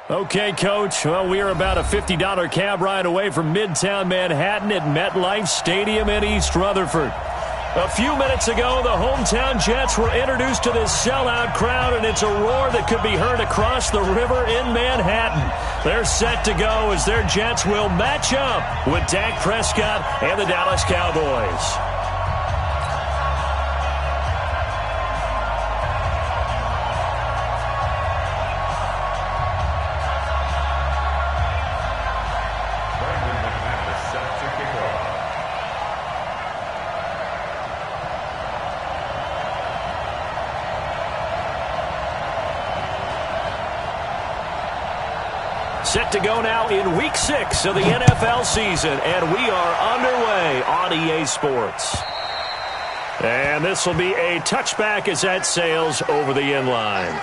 Okay, Coach. Well, we are about a $50 cab ride away from Midtown Manhattan at MetLife Stadium in East Rutherford. A few minutes ago, the hometown Jets were introduced to this sellout crowd, and it's a roar that could be heard across the river in Manhattan. They're set to go as their Jets will match up with Dak Prescott and the Dallas Cowboys. Set to go now in Week 6 of the NFL season, and we are underway on EA Sports. And this will be a touchback as that sails over the inline.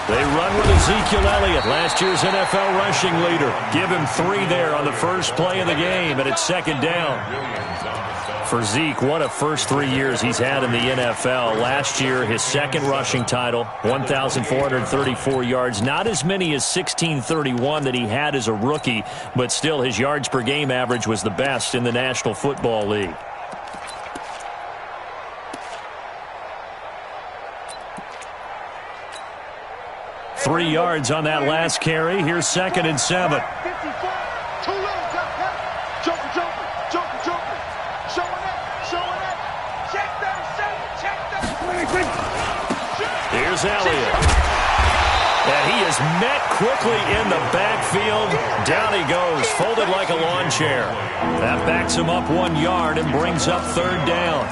They run with Ezekiel Elliott, last year's NFL rushing leader. Give him 3 there on the first play of the game, and it's second down. For Zeke, what a first 3 years he's had in the NFL. Last year, his second rushing title, 1,434 yards. Not as many as 1,631 that he had as a rookie, but still his yards per game average was the best in the National Football League. Three yards on that last carry. Here's 2nd and 7. Here's Elliott. And he is met quickly in the backfield. Down he goes, folded like a lawn chair. That backs him up 1 yard and brings up 3rd down.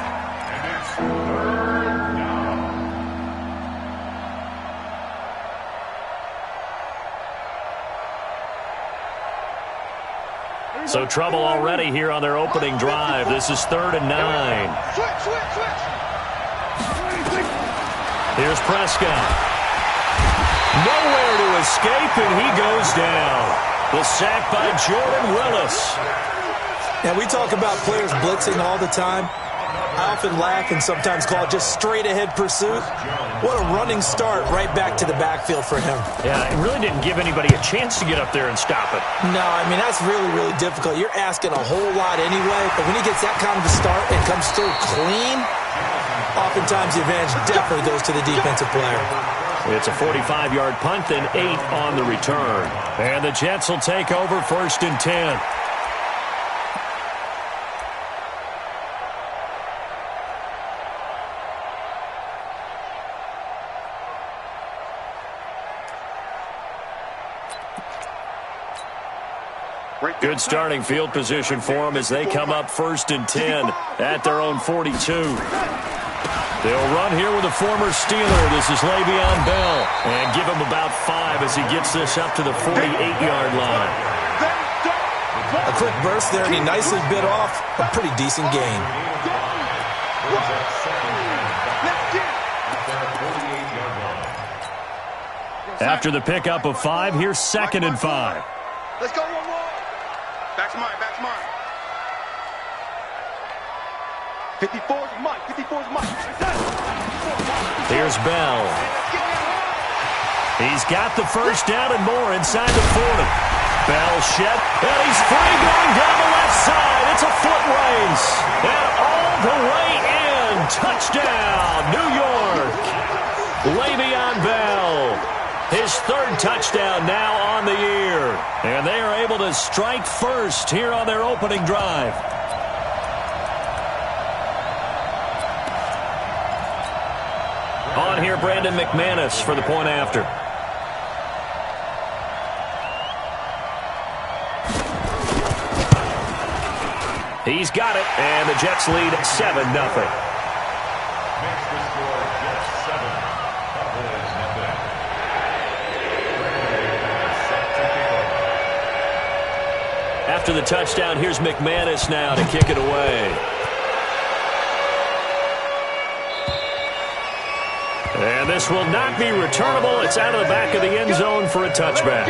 So trouble already here on their opening drive. This is 3rd and 9. Here's Prescott. Nowhere to escape, and he goes down. The sack by Jordan Willis. Now, we talk about players blitzing all the time. I often laugh and sometimes call it just straight-ahead pursuit. What a running start right back to the backfield for him. Yeah, it really didn't give anybody a chance to get up there and stop it. No, I mean, that's really, really difficult. You're asking a whole lot anyway, but when he gets that kind of a start and comes through clean, oftentimes the advantage definitely goes to the defensive player. It's a 45-yard punt and 8 on the return. And the Jets will take over 1st and 10. Good starting field position for them as they come up 1st and 10 at their own 42. They'll run here with a former Steeler. This is Le'Veon Bell. And give him about 5 as he gets this up to the 48-yard line. A quick burst there, and he nicely bit off a pretty decent gain. After the pickup of 5, here's 2nd and 5. Let's go, one more. Back to mine, back to mine. 54 is mine, 54 is mine. Here's Bell. He's got the first down and more inside the 40. Bell shed, and he's free going down the left side. It's a foot race. And all the way in. Touchdown, New York. Le'Veon Bell. His 3rd touchdown now on the year. And they are able to strike first here on their opening drive. On here, Brandon McManus for the point after. He's got it, and the Jets lead 7-0. After the touchdown, here's McManus now to kick it away. And this will not be returnable. It's out of the back of the end zone for a touchback.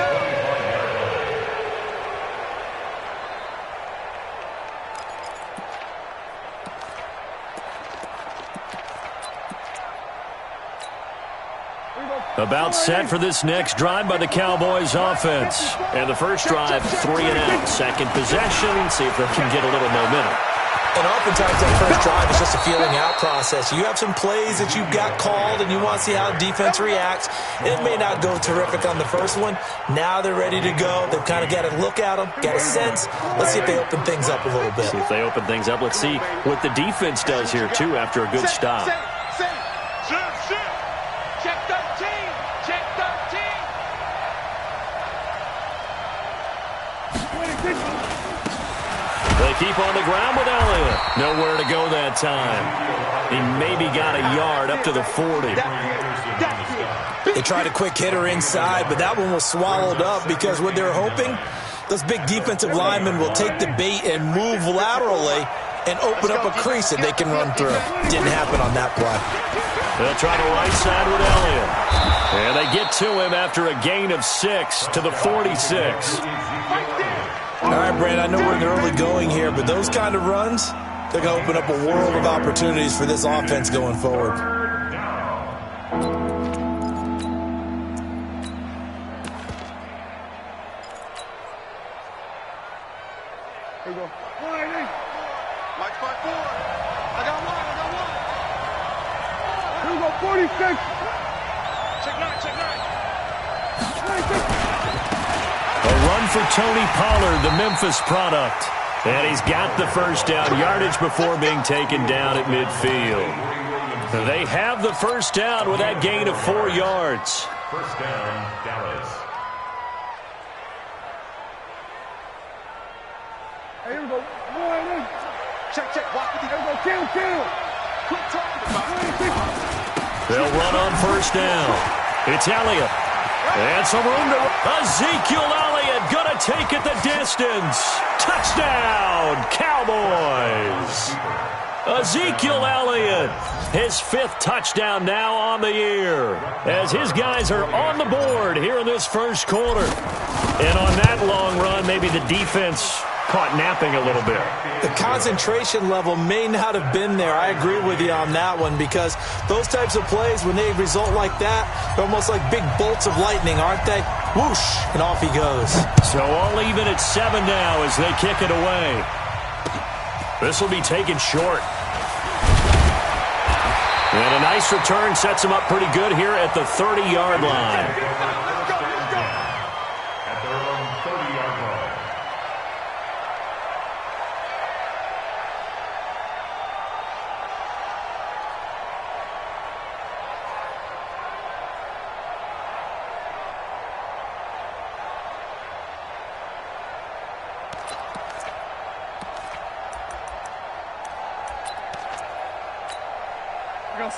About set for this next drive by the Cowboys offense. And the first drive, 3 and out. Second possession, see if they can get a little momentum. And oftentimes that first drive is just a feeling out process. You have some plays that you've got called and you want to see how defense reacts. It may not go terrific on the first one. Now they're ready to go. They've kind of got to look at them, got a sense. Let's see if they open things up a little bit. See if they open things up. Let's see what the defense does here, too, after a good stop. They keep on the ground with Elliott. Nowhere to go that time. He maybe got a yard up to the 40. They tried a quick hitter inside, but that one was swallowed up because what they're hoping, those big defensive linemen will take the bait and move laterally and open up a crease that they can run through. Didn't happen on that play. They'll try the right side with Elliott. And they get to him after a gain of 6 to the 46. All right, Brand, I know we're in the early going here, but those kind of runs, they're going to open up a world of opportunities for this offense going forward. Here we go. Mike 5-4. I got one. Here we go, 46. Check 9. A run for Tony Pollard, the Memphis product. And he's got the first down yardage before being taken down at midfield. They have the first down with that gain of 4 yards. First down, Dallas. Hey, here we go. Check. Watch with the here we go. Kill. Quit talking about it. They'll run on first down. It's Elliott. And some room to Ezekiel Elliott going to take it the distance. Touchdown, Cowboys. Ezekiel Elliott, his 5th touchdown now on the year, as his guys are on the board here in this first quarter. And on that long run, maybe the defense caught napping a little bit. The concentration level may not have been there. I agree with you on that one because those types of plays, when they result like that, they're almost like big bolts of lightning, aren't they? Whoosh, and off he goes. So all even at 7 now as they kick it away. This will be taken short. And a nice return sets him up pretty good here at the 30-yard line. At their own 30-yard line.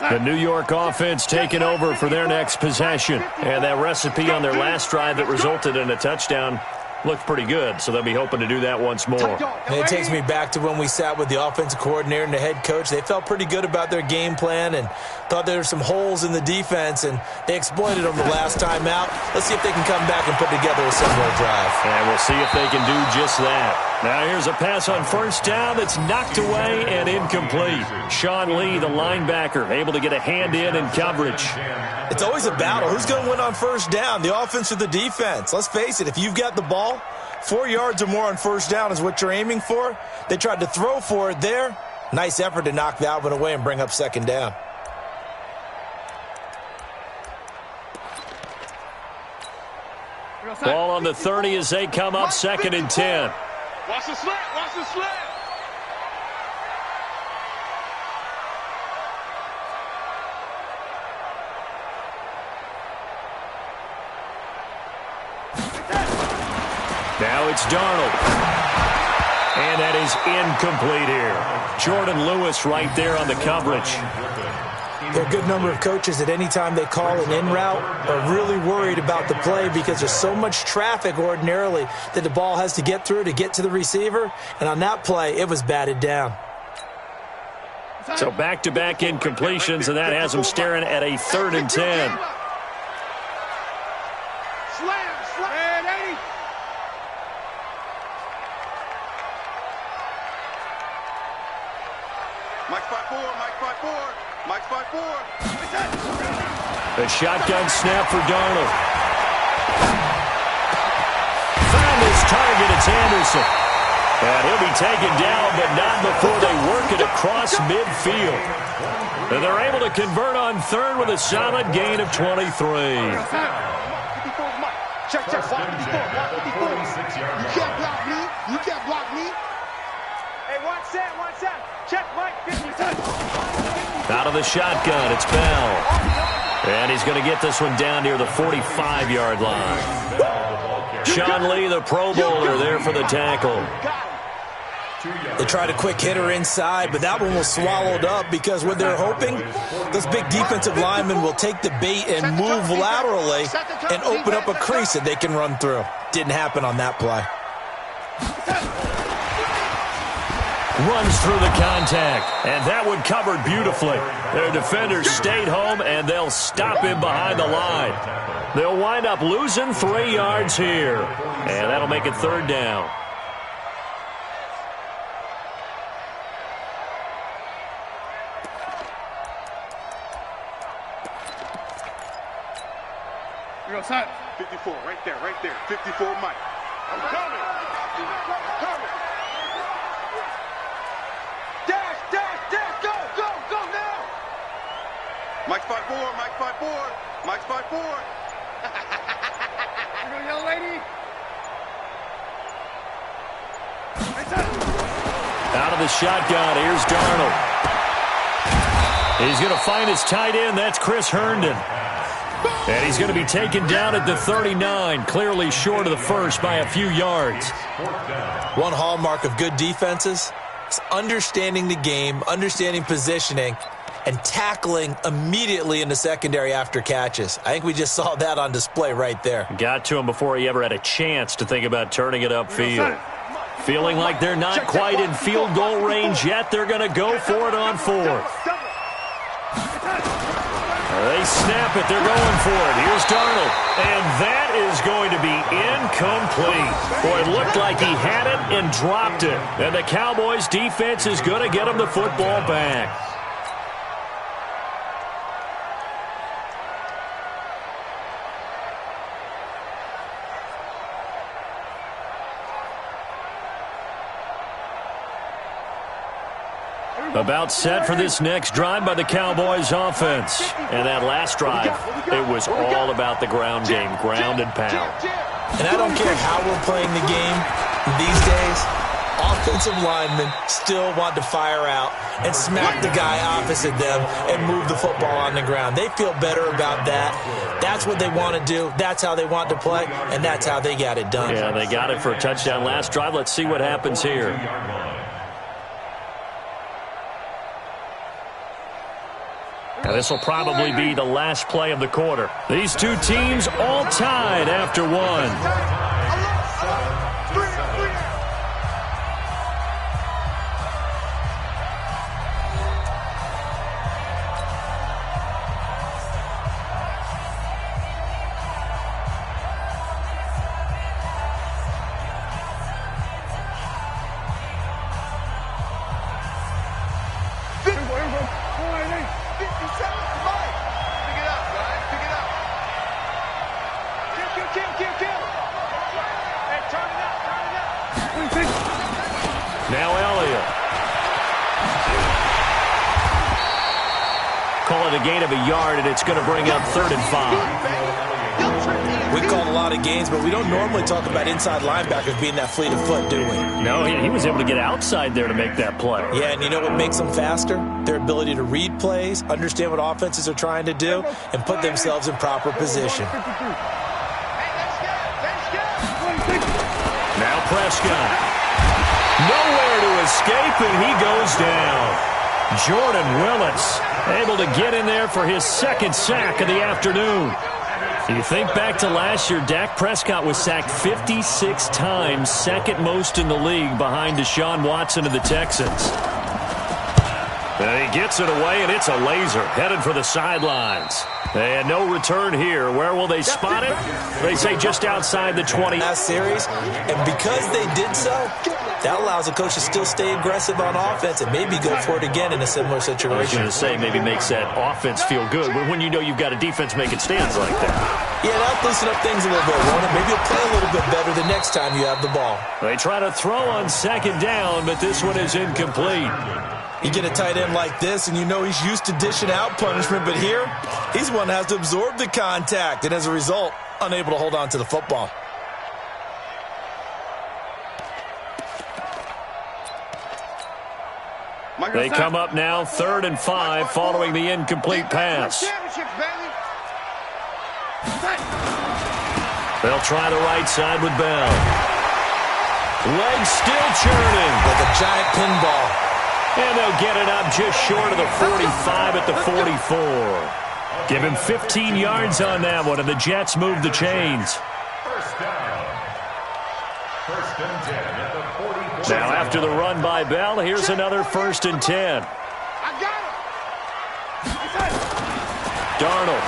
The New York offense taking over for their next possession. And that recipe on their last drive that resulted in a touchdown looked pretty good, so they'll be hoping to do that once more. And it takes me back to when we sat with the offensive coordinator and the head coach. They felt pretty good about their game plan and thought there were some holes in the defense, and they exploited them the last time out. Let's see if they can come back and put together a similar drive. And we'll see if they can do just that. Now here's a pass on first down that's knocked away and incomplete. Sean Lee, the linebacker, able to get a hand in coverage. It's always a battle. Who's going to win on first down, the offense or the defense? Let's face it, if you've got the ball, 4 yards or more on first down is what you're aiming for. They tried to throw for it there. Nice effort to knock that one away and bring up second down. Ball on the 30 as they come up 2nd and 10. Watch the slant. Now it's Darnold. And that is incomplete here. Jordan Lewis right there on the coverage. There are a good number of coaches that any time they call an in route are really worried about the play because there's so much traffic ordinarily that the ball has to get through to get to the receiver. And on that play, it was batted down. So back-to-back incompletions, and that has them staring at a 3rd and 10. Mike 5-4, Mike 5-4, Mike 5-4. The shotgun snap for Darnold. Found his target, it's Anderson. And he'll be taken down, but not before they work it across midfield. And they're able to convert on 3rd with a solid gain of 23. Check, check, block 54, block 54. You can't block me. You can't block me. Hey, watch that, watch that. Check, Mike, 50. Out of the shotgun, it's Bell. And he's going to get this one down near the 45-yard line. Sean Lee, the Pro Bowler, there for the tackle. They tried a quick hitter inside, but that one was swallowed up because what they're hoping, those big defensive linemen will take the bait and move laterally and open up a crease that they can run through. Didn't happen on that play. Runs through the contact, and that one covered beautifully. Their defenders stayed home, and they'll stop him behind the line. They'll wind up losing 3 yards here, and that'll make it 3rd down. Here goes Simon. 54, right there, 54, Mike. I'm coming. Dash, go now. Mike 5-4, Mike 5-4, Mike 5-4. You go, young lady. Out of the shotgun, here's Darnold. He's going to find his tight end, that's Chris Herndon. And he's going to be taken down at the 39, clearly short of the first by a few yards. One hallmark of good defenses is understanding the game, understanding positioning, and tackling immediately in the secondary after catches. I think we just saw that on display right there. Got to him before he ever had a chance to think about turning it upfield. Feeling like they're not quite in field goal range yet, they're going to go for it on 4th. They snap it. They're going for it. Here's Darnold. And that is going to be incomplete. Boy, it looked like he had it and dropped it. And the Cowboys defense is going to get him the football back. About set for this next drive by the Cowboys offense. And that last drive, it was all about the ground game, ground and pound. And I don't care how we're playing the game these days, offensive linemen still want to fire out and smack the guy opposite them and move the football on the ground. They feel better about that. That's what they want to do. That's how they want to play, and that's how they got it done. Yeah, they got it for a touchdown last drive. Let's see what happens here. Now, this will probably be the last play of the quarter. These two teams all tied after one. Now Elliott. Call it a gain of a yard, and it's going to bring up 3rd and 5. We called a lot of games, but we don't normally talk about inside linebackers being that fleet of foot, do we? No, he was able to get outside there to make that play. Yeah, and you know what makes them faster? Their ability to read plays, understand what offenses are trying to do, and put themselves in proper position. Prescott. Nowhere to escape, and he goes down. Jordan Willis able to get in there for his second sack of the afternoon. You think back to last year, Dak Prescott was sacked 56 times, second most in the league behind Deshaun Watson of the Texans. And he gets it away, and it's a laser headed for the sidelines. And no return here. Where will they spot it? They say just outside the 20. Last series, and because they did so, that allows the coach to still stay aggressive on offense and maybe go for it again in a similar situation. I was going to say maybe makes that offense feel good, but when you know you've got a defense making stands like that. Yeah, that'll loosen up things a little bit, won't it? Maybe you'll play a little bit better the next time you have the ball. They try to throw on second down, but this one is incomplete. You get a tight end like this, and you know he's used to dishing out punishment, but here, he's one that has to absorb the contact, and as a result, unable to hold on to the football. They come up now 3rd and 5 following the incomplete pass. They'll try the right side with Bell. Legs still churning. Like a giant pinball. And they'll get it up just short of the 45 at the 44. Give him 15 yards on that one, and the Jets move the chains. First down. First and 10 at the 44. Now after the run by Bell, here's another 1st and 10. I got him. Darnold.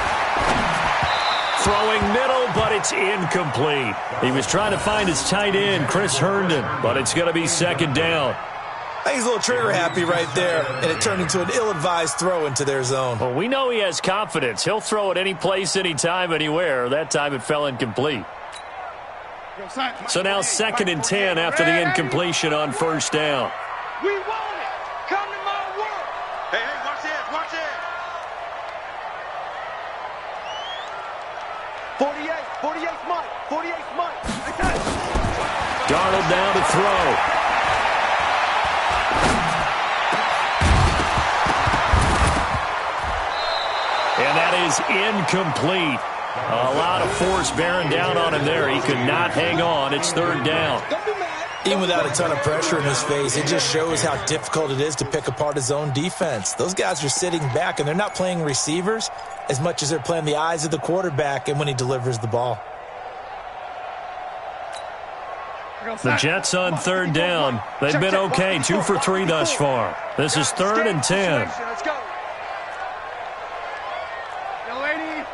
Throwing middle, but it's incomplete. He was trying to find his tight end, Chris Herndon, but it's going to be 2nd down. I think he's a little trigger happy right there, and it turned into an ill-advised throw into their zone. Well, we know he has confidence. He'll throw it any place, anytime, anywhere. That time it fell incomplete. So now 2nd and 10 after the incompletion on 1st down. We want it. Come to my world. Hey, watch this, watch this. 48's Mike, 48's Mike. Darnold down to throw. And that is incomplete. A lot of force bearing down on him there. He could not hang on. It's 3rd down. Even without a ton of pressure in his face, it just shows how difficult it is to pick apart his own defense. Those guys are sitting back, and they're not playing receivers as much as they're playing the eyes of the quarterback and when he delivers the ball. The Jets on 3rd down. They've been okay, 2 for 3 thus far. This is 3rd and 10. Let's go. Young lady.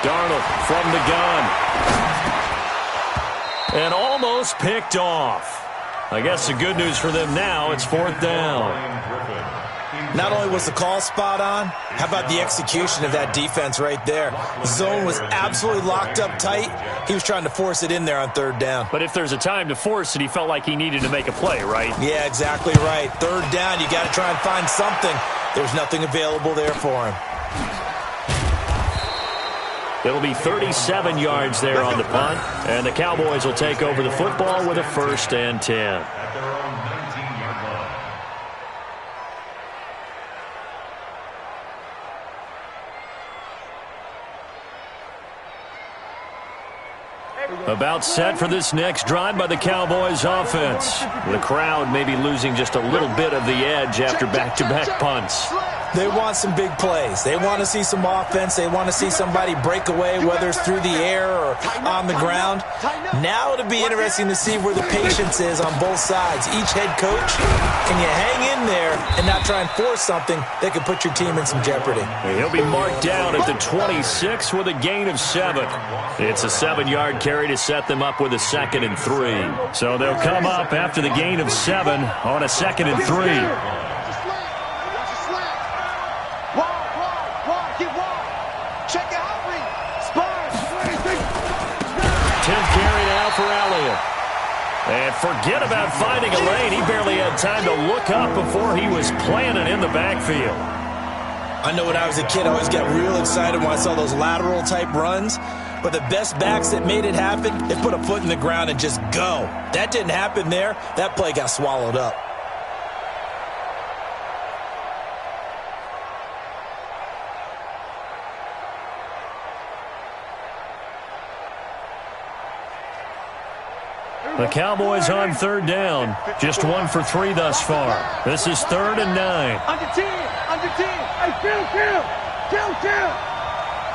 Darnold from the gun. And almost picked off. I guess the good news for them now, it's 4th down. Not only was the call spot on, how about the execution of that defense right there? The zone was absolutely locked up tight. He was trying to force it in there on 3rd down. But if there's a time to force it, he felt like he needed to make a play, right? Yeah, exactly right. 3rd down, you got to try and find something. There's nothing available there for him. It'll be 37 yards there on the punt, and the Cowboys will take over the football with a 1st and 10. At their own 19-yard line. About set for this next drive by the Cowboys offense. The crowd may be losing just a little bit of the edge after back-to-back punts. They want some big plays. They want to see some offense. They want to see somebody break away, whether it's through the air or on the ground. Now it'll be interesting to see where the patience is on both sides. Each head coach, can you hang in there and not try and force something that could put your team in some jeopardy? He'll be marked down at the 26 with a gain of 7. It's a 7-yard carry to set them up with a 2nd and 3. So they'll come up after the gain of 7 on a 2nd and 3. And forget about finding a lane. He barely had time to look up before he was planted in the backfield. I know when I was a kid, I always got real excited when I saw those lateral-type runs. But the best backs that made it happen, they put a foot in the ground and just go. That didn't happen there. That play got swallowed up. The Cowboys on third down. Just 1 for 3 thus far. This is 3rd and 9. Under 10. Hey, kill.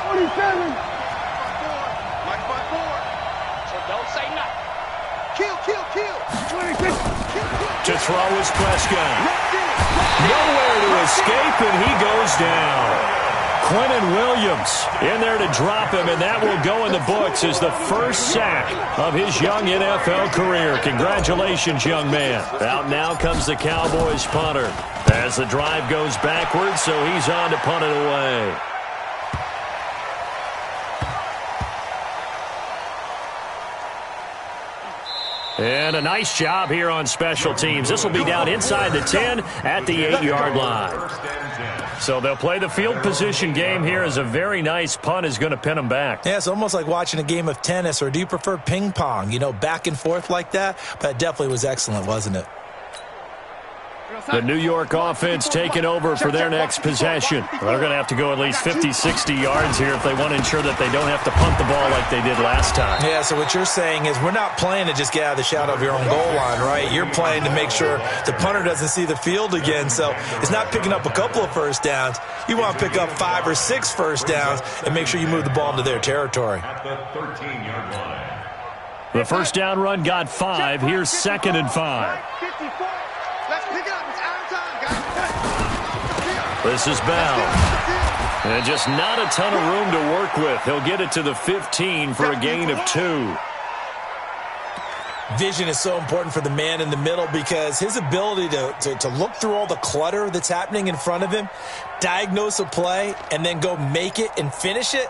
27. Like my 4. So don't say nothing. Kill. 26. To throw is Prescott. Nowhere to escape, and he goes down. Quentin Williams in there to drop him, and that will go in the books as the first sack of his young NFL career. Congratulations, young man. Out now comes the Cowboys punter as the drive goes backwards, so he's on to punt it away. And a nice job here on special teams. This will be down inside the 10 at the 8-yard line. So they'll play the field position game here as a very nice punt is going to pin them back. Yeah, it's almost like watching a game of tennis, or do you prefer ping pong? You know, back and forth like that? But it definitely was excellent, wasn't it? The New York offense taking over for their next possession. They're going to have to go at least 50, 60 yards here if they want to ensure that they don't have to punt the ball like they did last time. Yeah, so what you're saying is we're not playing to just get out of the shadow of your own goal line, right? You're playing to make sure the punter doesn't see the field again. So it's not picking up a couple of first downs. You want to pick up 5 or 6 first downs and make sure you move the ball into their territory. At the 13-yard line. The first down run got 5. Here's 2nd and 5. 54. Let's pick it up. It's out of time, guys. This is Bell. And just not a ton of room to work with. He'll get it to the 15 for a gain of 2. Vision is so important for the man in the middle because his ability to look through all the clutter that's happening in front of him, diagnose a play, and then go make it and finish it,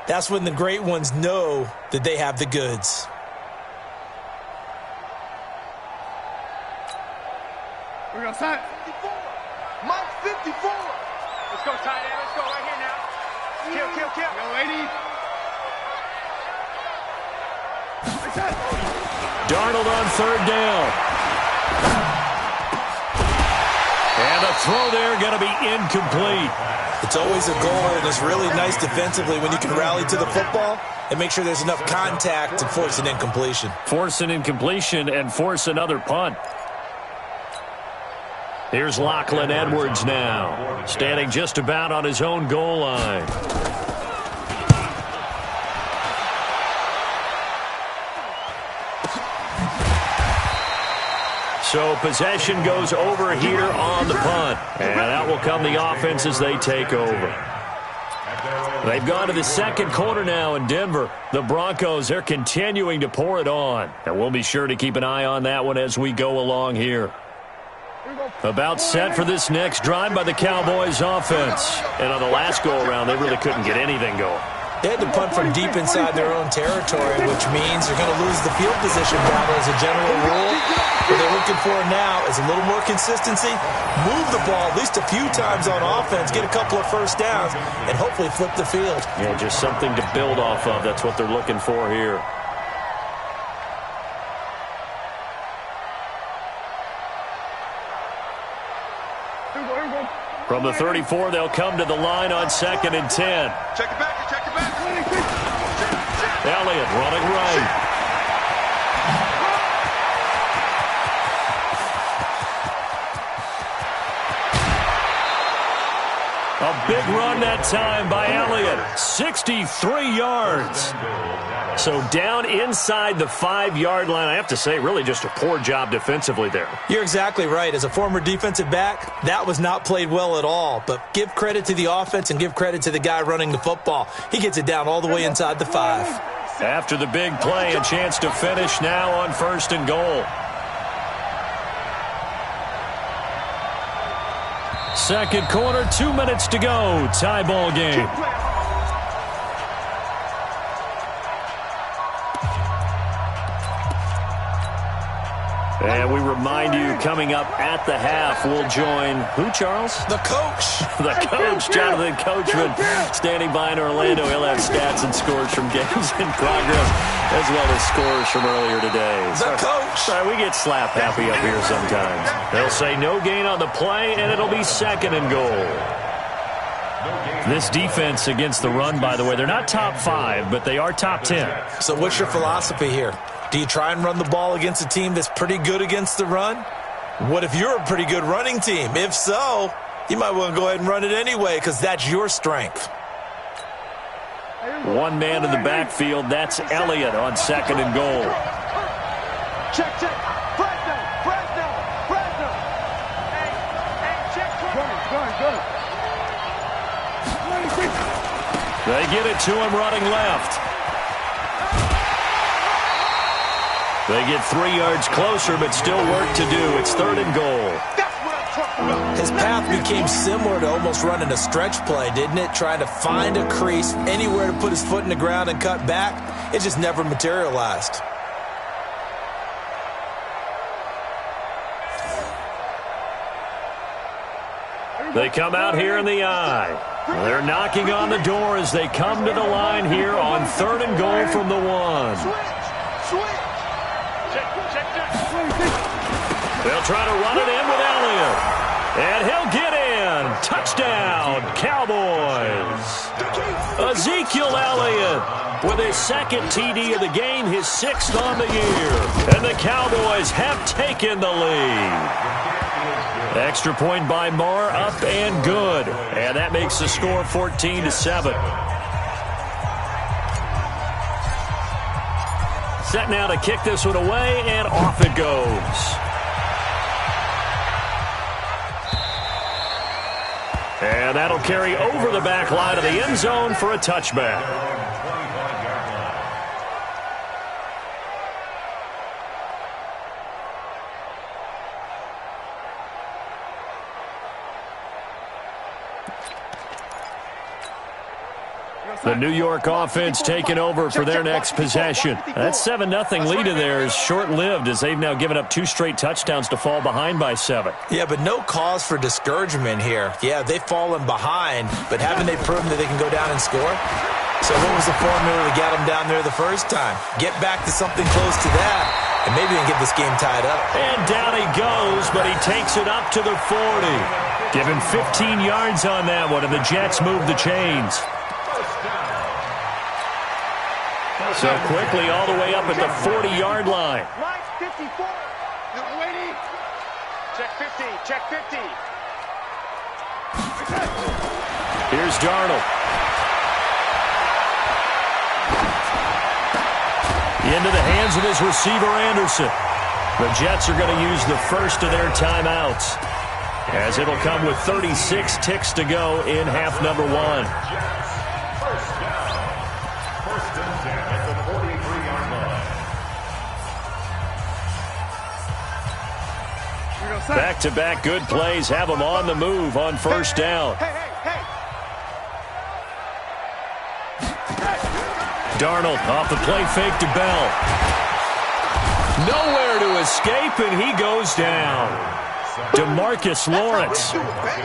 that's when the great ones know that they have the goods. We're going to sign 54. Mike 54. Let's go, tight end. Let's go right here now. Kill. Go, lady. Darnold on 3rd down. And the throw there going to be incomplete. It's always a goal, and it's really nice defensively when you can rally to the football and make sure there's enough contact to force an incompletion. Force an incompletion and force another punt. Here's Lachlan Edwards now, standing just about on his own goal line. So possession goes over here on the punt. And out will come the offense as they take over. They've gone to the second quarter now in Denver. The Broncos, they're continuing to pour it on. And we'll be sure to keep an eye on that one as we go along here. About set for this next drive by the Cowboys offense. And on the last go-around, they really couldn't get anything going. They had to punt from deep inside their own territory, which means they're going to lose the field position battle as a general rule. What they're looking for now is a little more consistency, move the ball at least a few times on offense, get a couple of first downs, and hopefully flip the field. Yeah, just something to build off of. That's what they're looking for here. From the 34, they'll come to the line on 2nd and 10. Check it back. Elliott running right. A big run that time by Elliott. 63 yards. So down inside the 5-yard line. I have to say, really just a poor job defensively there. You're exactly right. As a former defensive back, that was not played well at all. But give credit to the offense and give credit to the guy running the football. He gets it down all the way inside the 5. After the big play, a chance to finish now on 1st and goal. Second quarter, 2 minutes to go. Tie ball game. And we remind you, coming up at the half, we'll join who, Charles? The coach. The coach, Jonathan Coachman, standing by in Orlando. He'll have stats and scores from games in progress, as well as scores from earlier today. The coach. Sorry, we get slap happy up here sometimes. They'll say no gain on the play, and it'll be 2nd and goal. This defense against the run, by the way, they're not top 5, but they are top 10. So what's your philosophy here? Do you try and run the ball against a team that's pretty good against the run? What if you're a pretty good running team? If so, you might want to go ahead and run it anyway because that's your strength. One man in the backfield. That's Elliott on 2nd and goal. Check. Fresno. Hey, check. Good. They get it to him running left. They get 3 yards closer, but still work to do. It's 3rd and goal. His path became similar to almost running a stretch play, didn't it? Trying to find a crease, anywhere to put his foot in the ground and cut back. It just never materialized. They come out here in the eye. They're knocking on the door as they come to the line here on 3rd and goal from the 1. Switch. They'll try to run it in with Elliott. And he'll get in. Touchdown, Cowboys. Ezekiel Elliott with his 2nd TD of the game, his 6th on the year. And the Cowboys have taken the lead. Extra point by Marr, up and good. And that makes the score 14-7. Set now to kick this one away, and off it goes. And that'll carry over the back line of the end zone for a touchback. The New York offense taking over for their next possession. That 7-0 lead in there is short-lived as they've now given up 2 straight touchdowns to fall behind by 7. Yeah, but no cause for discouragement here. Yeah, they've fallen behind, but haven't they proven that they can go down and score? So what was the formula to get them down there the first time? Get back to something close to that, and maybe they can get this game tied up. And down he goes, but he takes it up to the 40. Give him 15 yards on that one, and the Jets move the chains. So quickly all the way up at the 40-yard line. Line 54. Check 50. Here's Darnold. Into the hands of his receiver, Anderson. The Jets are going to use the first of their timeouts, as it'll come with 36 ticks to go in half number 1. Back-to-back good plays have them on the move on first down. Darnold off the play fake to Bell. Nowhere to escape, and he goes down. DeMarcus Lawrence.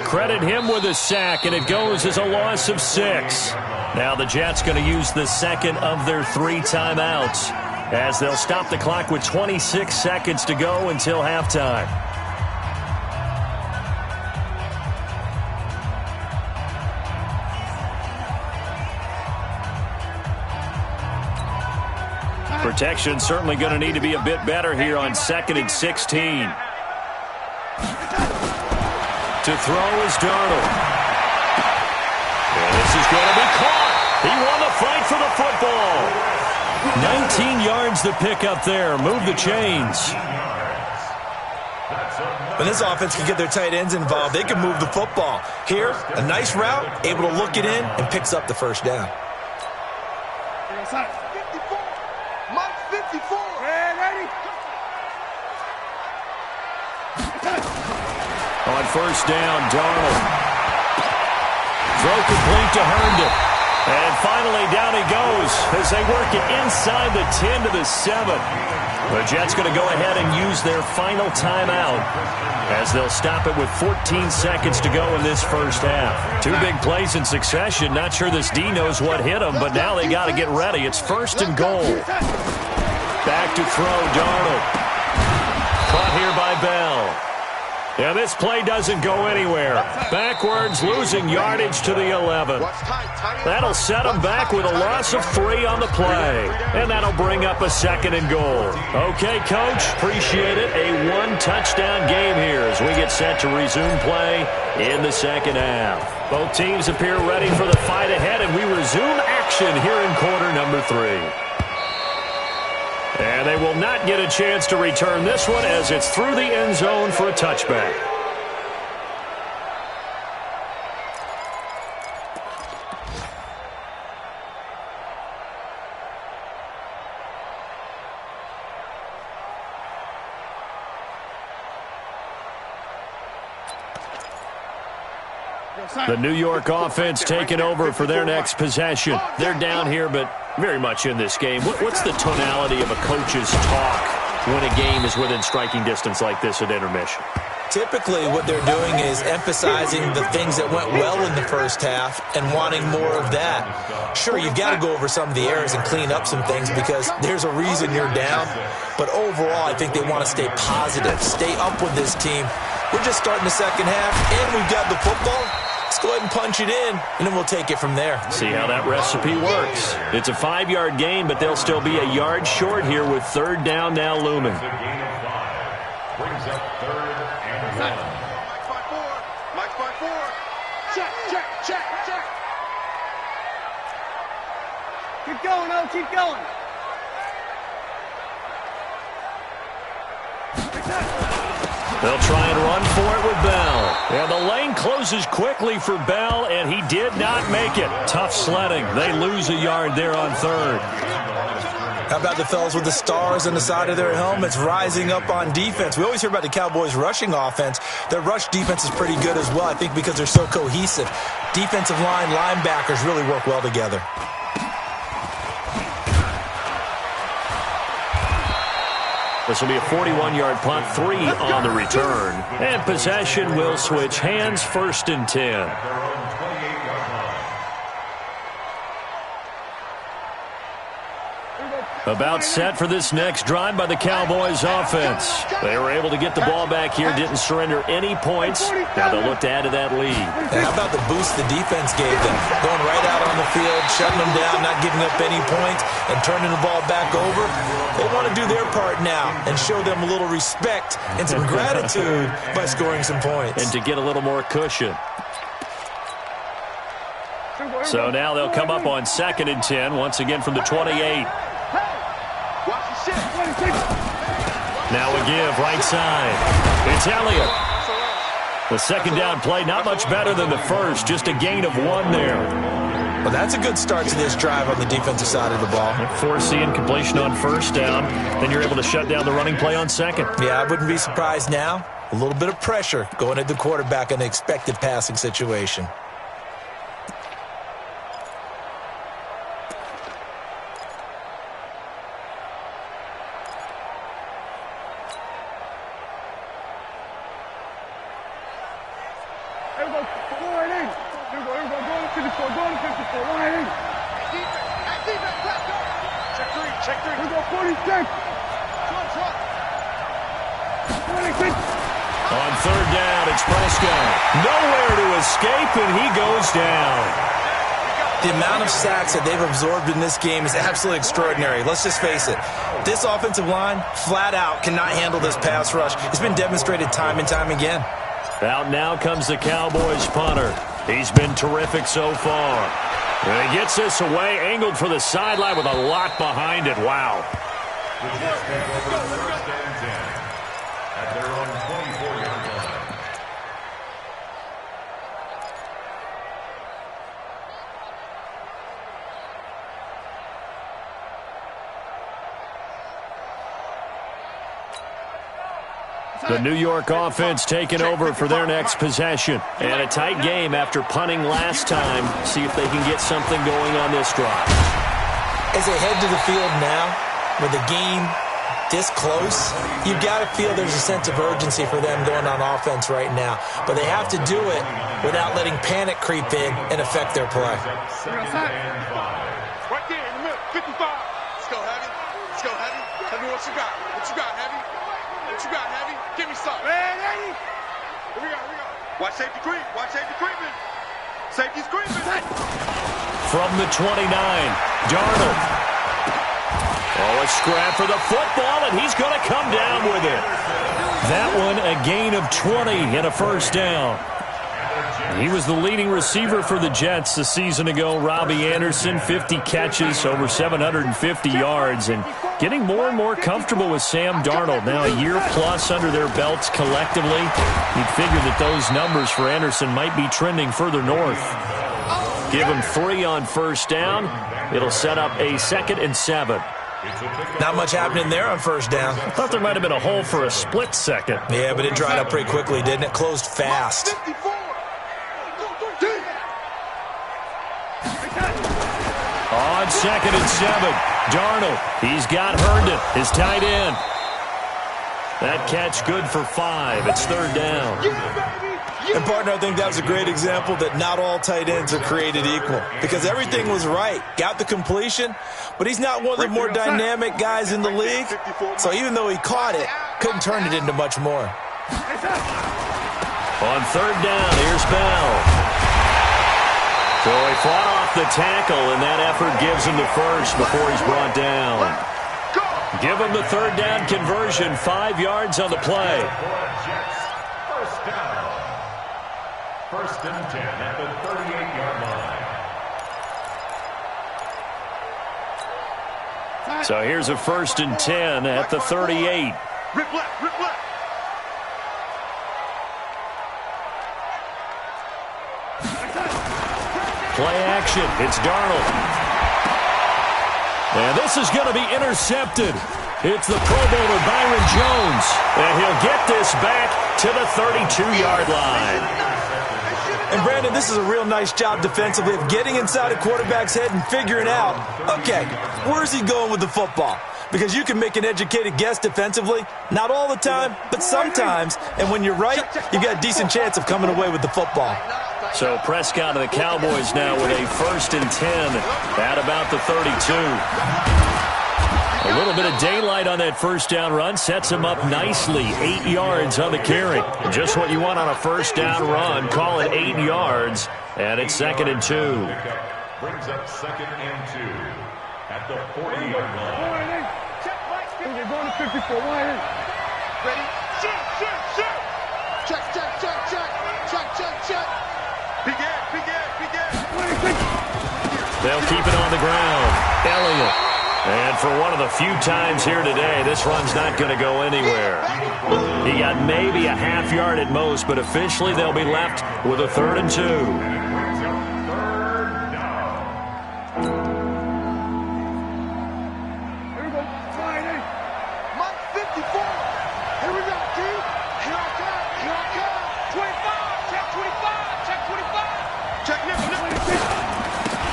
Credit him with a sack, and it goes as a loss of 6. Now the Jets going to use the second of their 3 timeouts, as they'll stop the clock with 26 seconds to go until halftime. Protection certainly going to need to be a bit better here on 2nd and 16. To throw is Darnold. And this is going to be caught. He won the fight for the football. 19 yards to pick up there. Move the chains. When this offense can get their tight ends involved, they can move the football. Here, a nice route, able to look it in, and picks up the first down. On first down, Darnold. Throw complete to Herndon. And finally, down he goes as they work it inside the 10 to the 7. The Jets going to go ahead and use their final timeout, as they'll stop it with 14 seconds to go in this first half. 2 big plays in succession. Not sure this D knows what hit them, but now they got to get ready. It's 1st and goal. Back to throw, Darnold. Caught here by Bell. Yeah, this play doesn't go anywhere. Backwards, losing yardage to the 11. That'll set them back with a loss of 3 on the play. And that'll bring up a 2nd and goal. Okay, Coach, appreciate it. A 1-touchdown game here as we get set to resume play in the second half. Both teams appear ready for the fight ahead, and we resume action here in quarter number 3. And they will not get a chance to return this one as it's through the end zone for a touchback. The New York offense taking over for their next possession. They're down here, but very much in this game. What's the tonality of a coach's talk when a game is within striking distance like this at intermission? Typically, what they're doing is emphasizing the things that went well in the first half and wanting more of that. Sure, you've got to go over some of the errors and clean up some things because there's a reason you're down. But overall, I think they want to stay positive, stay up with this team. We're just starting the second half, and we've got the football. Let's go ahead and punch it in, and then we'll take it from there. See how that recipe works. It's a 5-yard gain, but they'll still be a yard short here with 3rd down now looming. It's a gain of 5. Brings up 3rd and 1. Mike 5-4. Check. Keep going, O. Keep going. They'll try and run for it with Bell. And the lane closes quickly for Bell, and he did not make it. Tough sledding. They lose a yard there on 3rd. How about the fellas with the stars on the side of their helmets rising up on defense? We always hear about the Cowboys' rushing offense. Their rush defense is pretty good as well, I think, because they're so cohesive. Defensive line, linebackers really work well together. This will be a 41-yard punt, 3 on the return. And possession will switch hands, 1st and 10. About set for this next drive by the Cowboys offense. They were able to get the ball back here, didn't surrender any points. Now they'll look to add to that lead. And how about the boost the defense gave them? Going right out on the field, shutting them down, not giving up any points, and turning the ball back over. They want to do their part now and show them a little respect and some gratitude by scoring some points. And to get a little more cushion. So now they'll come up on 2nd and 10, once again from the 28. Now a give, right side. It's Elliott. The 2nd down play, not much better than the first, just a gain of 1 there. Well, that's a good start to this drive on the defensive side of the ball. Foreseeing completion on 1st down, then you're able to shut down the running play on 2nd. Yeah, I wouldn't be surprised now. A little bit of pressure going at the quarterback in an expected passing situation. On 3rd down, it's Prescott. Nowhere to escape, and he goes down. The amount of sacks that they've absorbed in this game is absolutely extraordinary. Let's just face it. This offensive line, flat out, cannot handle this pass rush. It's been demonstrated time and time again. Out now comes the Cowboys punter. He's been terrific so far. And he gets this away, angled for the sideline with a lot behind it. Wow. At their own 24-yard line. The New York offense taking over for their next possession. And a tight game after punting last time. See if they can get something going on this drive. As they head to the field now, with the game this close, you've got to feel there's a sense of urgency for them going on offense right now. But they have to do it without letting panic creep in and affect their play. Right there in the middle, 55. Let's go, Heavy. Let's go, Heavy. Tell me what you got. What you got, Heavy? What you got, Heavy? Give me something. Man, Heavy. Here we go. Watch safety creep. Watch safety creeping. Safety's creeping. From the 29, Darnold. Oh, a scrap for the football, and he's going to come down with it. That one, a gain of 20 and a first down. He was the leading receiver for the Jets a season ago. Robbie Anderson, 50 catches, over 750 yards, and getting more and more comfortable with Sam Darnold. Now a year plus under their belts collectively. You'd figure that those numbers for Anderson might be trending further north. Give him 3 on first down. It'll set up a 2nd and 7. Not much happening there on first down. I thought there might have been a hole for a split second. Yeah, but it dried up pretty quickly, didn't it? Closed fast. On 2nd and 7, Darnold. He's got Herndon, his tight end. That catch good for 5. It's 3rd down. And, partner, I think that was a great example that not all tight ends are created equal. Because everything was right. Got the completion, but he's not one of the more dynamic guys in the league. So even though he caught it, couldn't turn it into much more. On 3rd down, here's Bell. So he fought off the tackle, and that effort gives him the first before he's brought down. Give him the 3rd down conversion, 5 yards on the play. First down. 1st and 10 at the 38-yard line. So here's a 1st and 10 at the 38. Rip left, rip left. Play action. It's Darnold. And this is going to be intercepted. It's the Pro Bowler Byron Jones. And he'll get this back to the 32-yard line. And, Brandon, this is a real nice job defensively of getting inside a quarterback's head and figuring out, okay, where's he going with the football? Because you can make an educated guess defensively. Not all the time, but sometimes. And when you're right, you've got a decent chance of coming away with the football. So Prescott of the Cowboys now with a 1st and 10 at about the 32. A little bit of daylight on that first down run sets him up nicely. 8 yards on the carry. Just what you want on a first down run. Call it 8 yards, and it's 2nd and 2. Brings up 2nd and 2 at the 40-yard line. They're going to 54. Ready? Shoot. Check. Begin. They'll keep it on the ground. Elliott. And for one of the few times here today, this run's not going to go anywhere. He got maybe a half yard at most, but officially they'll be left with a 3rd and 2.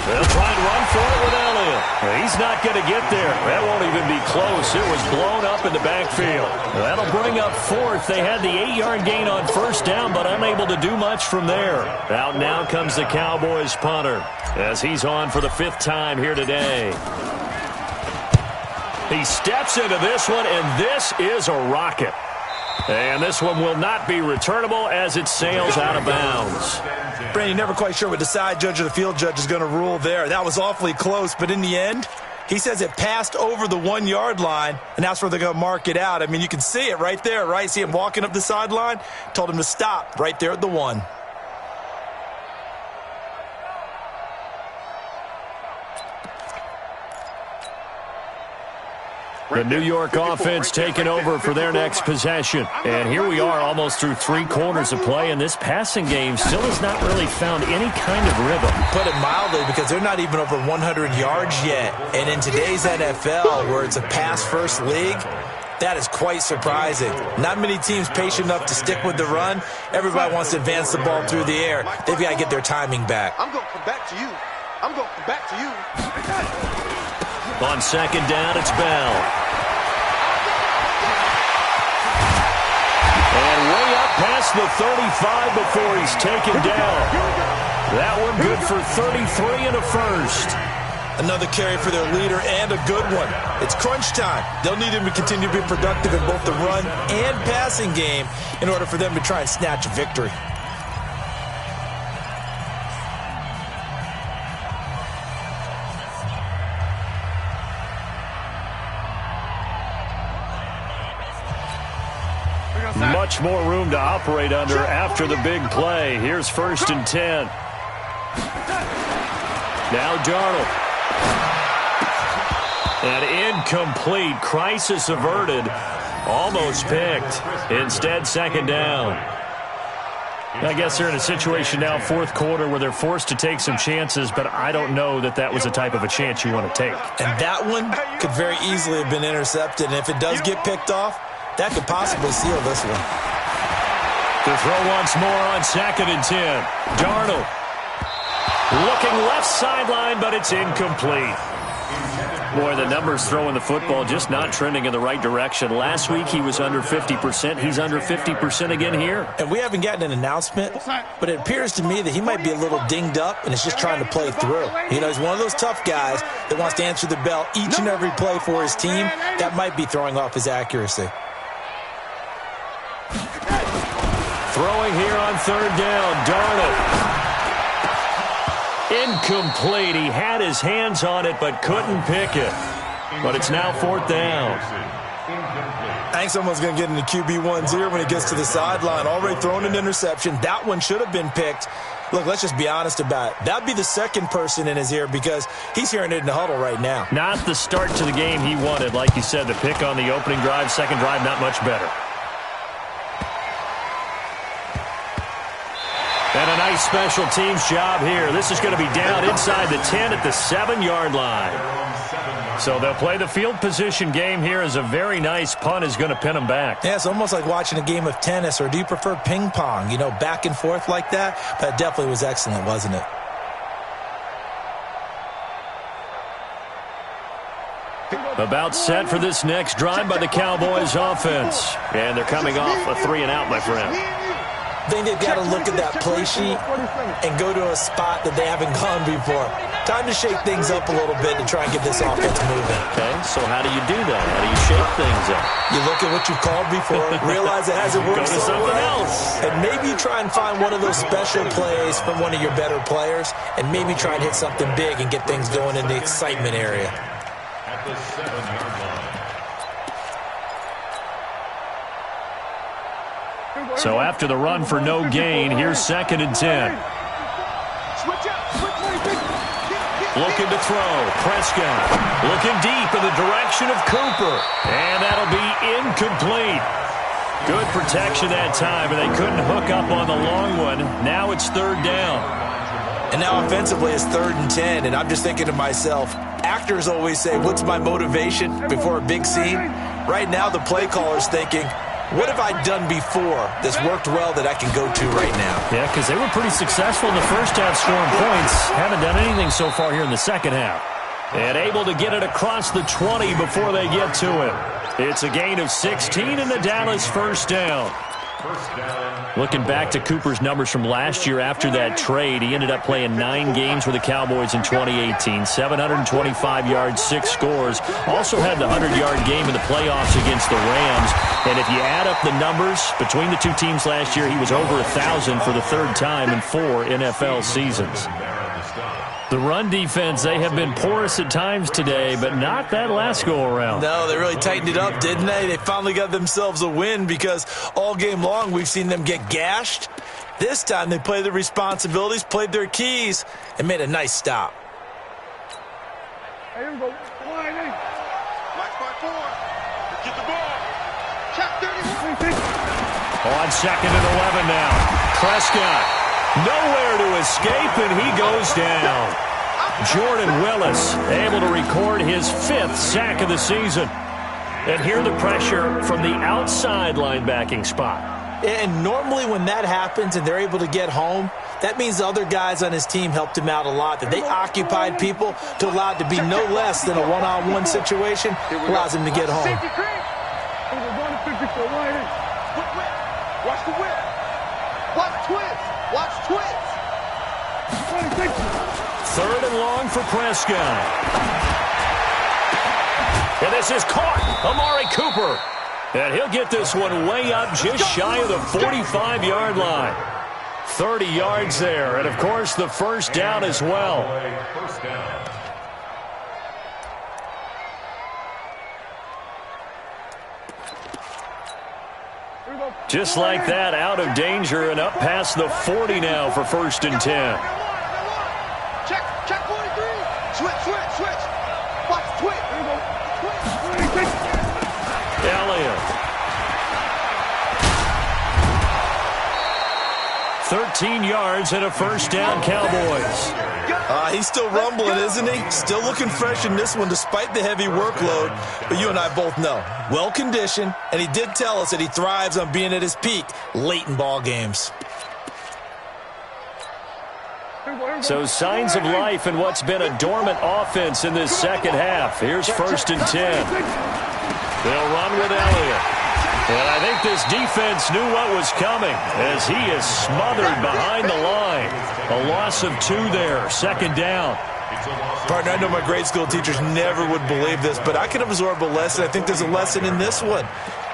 They'll try and run for it with Elliott. He's not going to get there. That won't even be close. It was blown up in the backfield. That'll bring up 4th. They had the 8-yard gain on first down, but unable to do much from there. Out now comes the Cowboys punter as he's on for the 5th time here today. He steps into this one, and this is a rocket. And this one will not be returnable as it sails out of bounds. Brandon, you're never quite sure what the side judge or the field judge is going to rule there. That was awfully close, but in the end, he says it passed over the 1-yard line, and that's where they're going to mark it out. I mean, you can see it right there, right? See him walking up the sideline? Told him to stop right there at the 1. The New York offense taking over for their next possession. And here we are almost through 3 quarters of play, and this passing game still has not really found any kind of rhythm. Put it mildly, because they're not even over 100 yards yet. And in today's NFL, where it's a pass-first league, that is quite surprising. Not many teams patient enough to stick with the run. Everybody wants to advance the ball through the air. They've got to get their timing back. I'm going to come back to you. On 2nd down, it's Bell. And way up past the 35 before he's taken down. That one good for 33 and a first. Another carry for their leader and a good one. It's crunch time. They'll need him to continue to be productive in both the run and passing game in order for them to try and snatch a victory. Much more room to operate under after the big play. Here's 1st and 10. Now Darnold. And incomplete. Crisis averted. Almost picked. Instead, 2nd down. I guess they're in a situation now, 4th quarter, where they're forced to take some chances, but I don't know that that was the type of a chance you want to take. And that one could very easily have been intercepted. And if it does get picked off, that could possibly seal this one. The throw once more on 2nd and 10. Darnold looking left sideline, but it's incomplete. Boy, the numbers throwing the football just not trending in the right direction. Last week he was under 50%. He's under 50% again here. And we haven't gotten an announcement, but it appears to me that he might be a little dinged up and is just trying to play through. You know, he's one of those tough guys that wants to answer the bell each and every play for his team. That might be throwing off his accuracy. Throwing here on 3rd down, Darnold. Incomplete. He had his hands on it but couldn't pick it. But it's now 4th down. I think someone's going to get into QB1's ear when he gets to the sideline. Already thrown an interception. That one should have been picked. Look, let's just be honest about it. That'd be the second person in his ear because he's hearing it in the huddle right now. Not the start to the game he wanted. Like you said, the pick on the opening drive, second drive, not much better. And a nice special teams job here. This is going to be down inside the 10 at the 7-yard line. So they'll play the field position game here as a very nice punt is going to pin them back. Yeah, it's almost like watching a game of tennis, or do you prefer ping pong? You know, back and forth like that? That definitely was excellent, wasn't it? About set for this next drive by the Cowboys offense. And they're coming off a 3-and-out, my friend. I think they've got to look at that play sheet and go to a spot that they haven't gone before. Time to shake things up a little bit to try and get this offense moving. Okay, so how do you do that? How do you shake things up? You look at what you've called before, realize it hasn't worked Go to something else. And maybe you try and find one of those special plays from one of your better players, and maybe try and hit something big and get things going in the excitement area. At the 7-yard line. So after the run for no gain, here's 2nd and 10. Looking to throw. Prescott looking deep in the direction of Cooper. And that'll be incomplete. Good protection that time, and they couldn't hook up on the long one. Now it's 3rd down. And now offensively it's 3rd and 10, and I'm just thinking to myself, actors always say, what's my motivation before a big scene? Right now the play caller's thinking, what have I done before that's worked well that I can go to right now? Yeah, because they were pretty successful in the first half scoring points. Haven't done anything so far here in the second half. And able to get it across the 20 before they get to it. It's a gain of 16 in the Dallas 1st down. Looking back to Cooper's numbers from last year after that trade, he ended up playing 9 games with the Cowboys in 2018. 725 yards, 6 scores. Also had the 100-yard game in the playoffs against the Rams. And if you add up the numbers between the two teams last year, he was over 1,000 for the 3rd time in 4 NFL seasons. The run defense, they have been porous at times today, but not that last go-around. No, they really tightened it up, didn't they? They finally got themselves a win because all game long we've seen them get gashed. This time they played their responsibilities, played their keys, and made a nice stop. Hey, here we go. Black spot 4. Get the ball. Check 30. On 2nd and 11 now. Prescott. Nowhere to escape, and he goes down. Jordan Willis able to record his 5th sack of the season. And hear the pressure from the outside linebacking spot. And normally when that happens and they're able to get home, that means the other guys on his team helped him out a lot, that they occupied people to allow it to be no less than a one-on-one situation, allows him to get home. Watch the whip. Watch twist. Watch twist. 3rd and long for Prescott. And this is caught. Amari Cooper. And he'll get this one way up just shy of the 45-yard line. 30 yards there. And, of course, the first down as well. First down. Just like that, out of danger and up past the 40 now for 1st and 10. Check 43. Switch. Watch, twitch. Elliott. 13 yards and a first down, Cowboys. He's still rumbling, isn't he? Still looking fresh in this one despite the heavy workload. But you and I both know, well-conditioned, and he did tell us that he thrives on being at his peak late in ball games. So signs of life in what's been a dormant offense in this second half. Here's 1st and 10. They'll run with Elliott. And I think this defense knew what was coming as he is smothered behind the line. A loss of 2 there, 2nd down. Partner, I know my grade school teachers never would believe this, but I can absorb a lesson. I think there's a lesson in this one.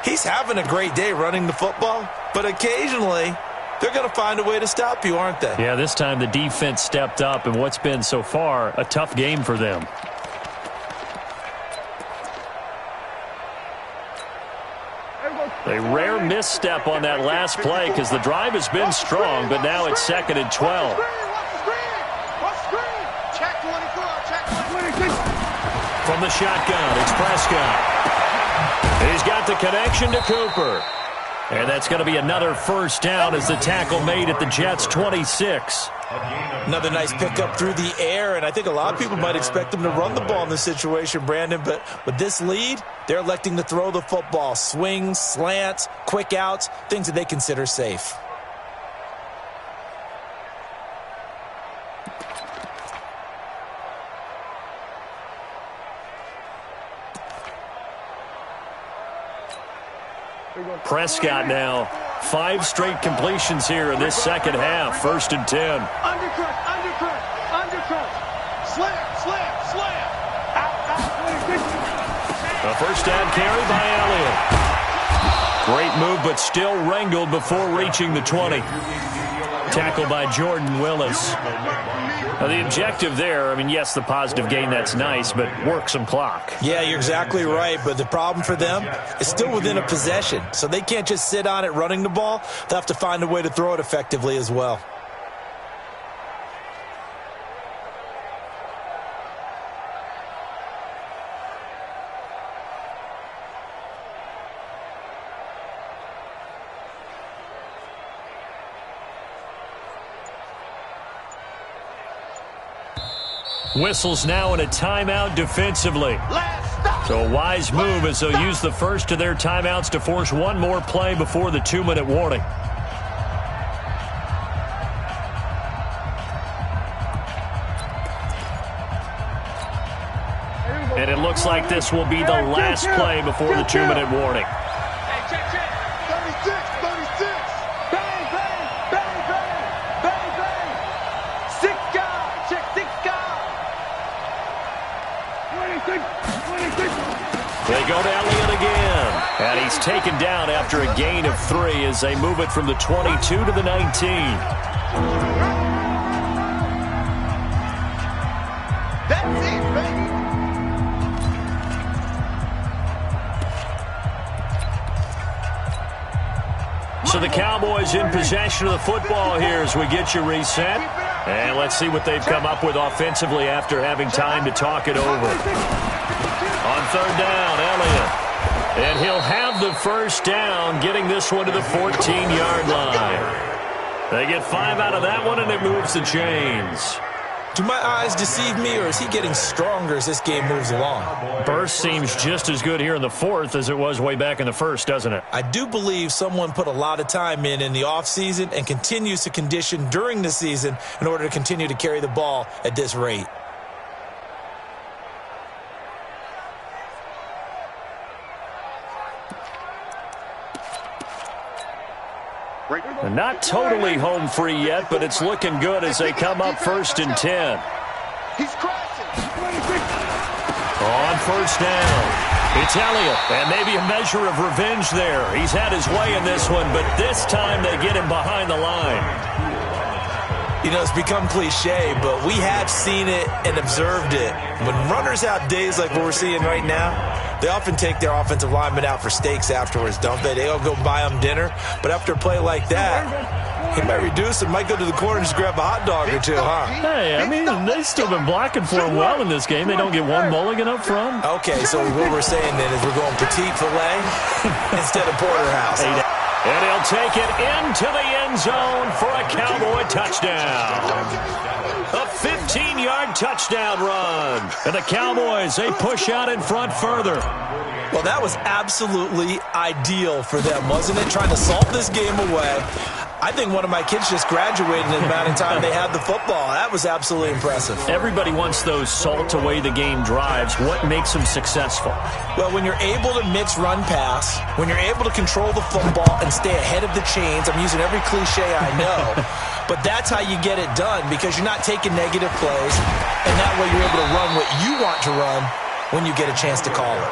He's having a great day running the football, but occasionally they're going to find a way to stop you, aren't they? Yeah, this time the defense stepped up in what's been so far a tough game for them. A rare misstep on that last play because the drive has been strong, but now it's 2nd and 12. From the shotgun, it's Prescott. He's got the connection to Cooper. And that's going to be another first down as the tackle made at the Jets' 26. Another nice pickup through the air, and I think a lot of people might expect them to run the ball in this situation, Brandon, but with this lead, they're electing to throw the football. Swings, slants, quick outs, things that they consider safe. Prescott now, 5 straight completions here in this second half. 1st and 10. Undercut. Slam. Out. A first down carry by Elliott. Great move, but still wrangled before reaching the 20. Tackle by Jordan Willis. Now the objective there, I mean, yes, the positive gain, that's nice, but work some clock. Yeah, you're exactly right, but the problem for them is still within a possession, so they can't just sit on it running the ball. They'll have to find a way to throw it effectively as well. Whistles now in a timeout defensively. So a wise move as they'll use the first of their timeouts to force one more play before the 2-minute warning. And it looks like this will be the last play before the 2-minute warning. They go to Elliott again. And he's taken down after a gain of 3 as they move it from the 22 to the 19. That's it, baby. So the Cowboys in possession of the football here as we get you reset. And let's see what they've come up with offensively after having time to talk it over. On 3rd down, Elliott. And he'll have the first down, getting this one to the 14-yard line. They get 5 out of that one, and it moves the chains. Do my eyes deceive me, or is he getting stronger as this game moves along? Burst seems just as good here in the 4th as it was way back in the 1st, doesn't it? I do believe someone put a lot of time in the offseason and continues to condition during the season in order to continue to carry the ball at this rate. Not totally home free yet, but it's looking good as they come up 1st and 10. He's crashing. On first down, it's Elliott, and maybe a measure of revenge there. He's had his way in this one, but this time they get him behind the line. You know, it's become cliche, but we have seen it and observed it. When runners have days like what we're seeing right now, they often take their offensive linemen out for steaks afterwards, don't they? They all go buy them dinner. But after a play like that, he might reduce and might go to the corner and just grab a hot dog or two, huh? Hey, I mean, they've still been blocking for him well in this game. They don't get one mulligan up front. Okay, so what we're saying then is we're going petite filet instead of porterhouse. And he'll take it into the end zone for a Cowboy touchdown. A 15-yard touchdown run. And the Cowboys, they push out in front further. Well, that was absolutely ideal for them, wasn't it? Trying to salt this game away. I think one of my kids just graduated in the amount of time they had the football. That was absolutely impressive. Everybody wants those salt-away-the-game drives. What makes them successful? Well, when you're able to mix run-pass, when you're able to control the football and stay ahead of the chains, I'm using every cliche I know, but that's how you get it done because you're not taking negative plays, and that way you're able to run what you want to run when you get a chance to call it.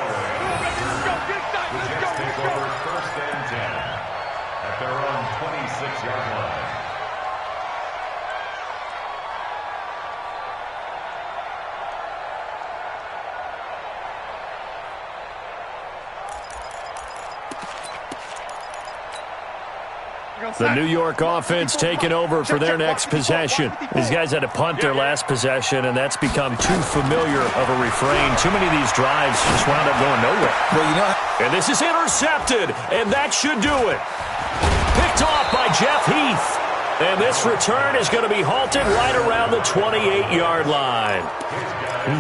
The New York offense taking over for their next possession. These guys had to punt their last possession, and that's become too familiar of a refrain. Too many of these drives just wound up going nowhere. Well, you know, and this is intercepted, and that should do it. Picked off by Jeff Heath. And this return is going to be halted right around the 28-yard line.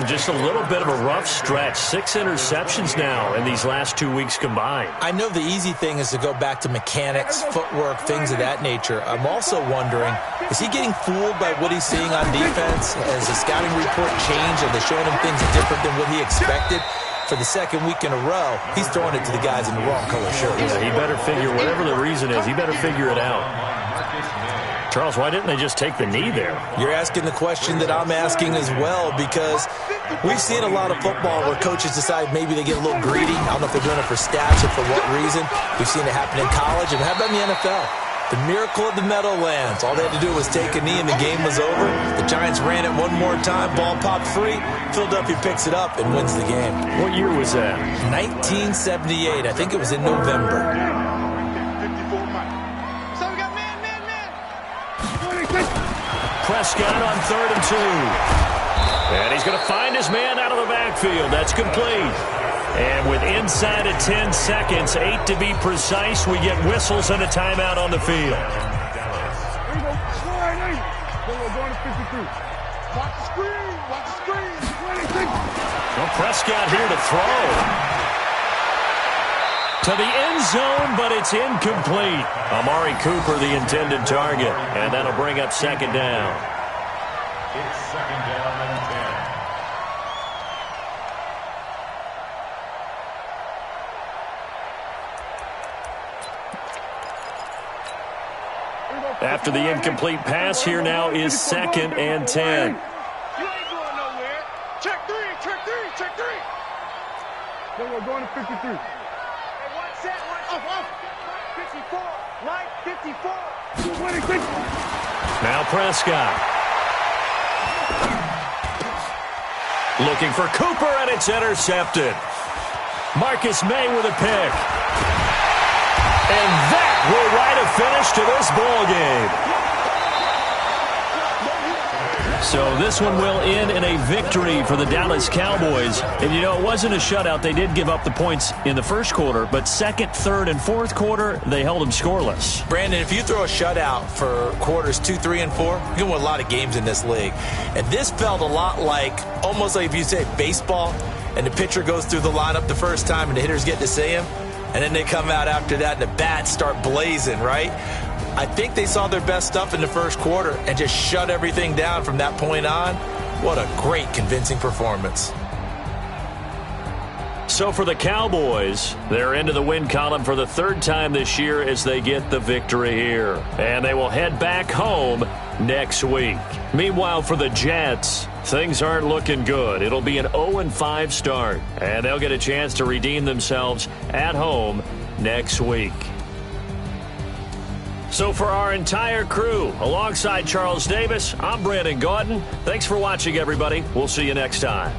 Just a little bit of a rough stretch. 6 interceptions now in these last 2 weeks combined. I know the easy thing is to go back to mechanics, footwork, things of that nature. I'm also wondering, is he getting fooled by what he's seeing on defense? Has the scouting report changed? Are they showing him things different than what he expected? For the second week in a row, he's throwing it to the guys in the wrong color shirts. Yeah, he better figure, whatever the reason is, he better figure it out. Charles, why didn't they just take the knee there? You're asking the question that I'm asking as well, because we've seen a lot of football where coaches decide maybe they get a little greedy. I don't know if they're doing it for stats or for what reason. We've seen it happen in college, and how about in the NFL? The miracle of the Meadowlands. All they had to do was take a knee, and the game was over. The Giants ran it one more time. Ball popped free. Philadelphia picks it up and wins the game. What year was that? 1978. I think it was in November. Prescott on 3rd and 2. And he's going to find his man out of the backfield. That's complete. And with inside of 10 seconds, 8 to be precise, we get whistles and a timeout on the field. There you go. We're going to 53. Watch the screen. Watch the screen. Well, Prescott here to throw. To the end zone, but it's incomplete. Amari Cooper, the intended target. And that'll bring up 2nd down. It's 2nd down and 10. After the incomplete pass, here now is 2nd and 10. You ain't going nowhere. Check 3, check 3, check 3. Then we're going to 53. Set, one, 54, Mike, 54. Now Prescott. Looking for Cooper, and it's intercepted. Marcus May with a pick. And that will write a finish to this ball game. So this one will end in a victory for the Dallas Cowboys. And, you know, it wasn't a shutout. They did give up the points in the first quarter, but 2nd, 3rd, and 4th quarter, they held them scoreless. Brandon, if you throw a shutout for quarters 2, 3, and 4, you're going to win a lot of games in this league. And this felt a lot like, almost like if you say baseball, and the pitcher goes through the lineup the first time and the hitters get to see him, and then they come out after that and the bats start blazing, right? I think they saw their best stuff in the first quarter and just shut everything down from that point on. What a great, convincing performance. So for the Cowboys, they're into the win column for the 3rd time this year as they get the victory here. And they will head back home next week. Meanwhile, for the Jets, Things aren't looking good. It'll be an 0-5 start, and they'll get a chance to redeem themselves at home next week. So for our entire crew, alongside Charles Davis, I'm Brandon Gaudin. Thanks for watching, everybody. We'll see you next time.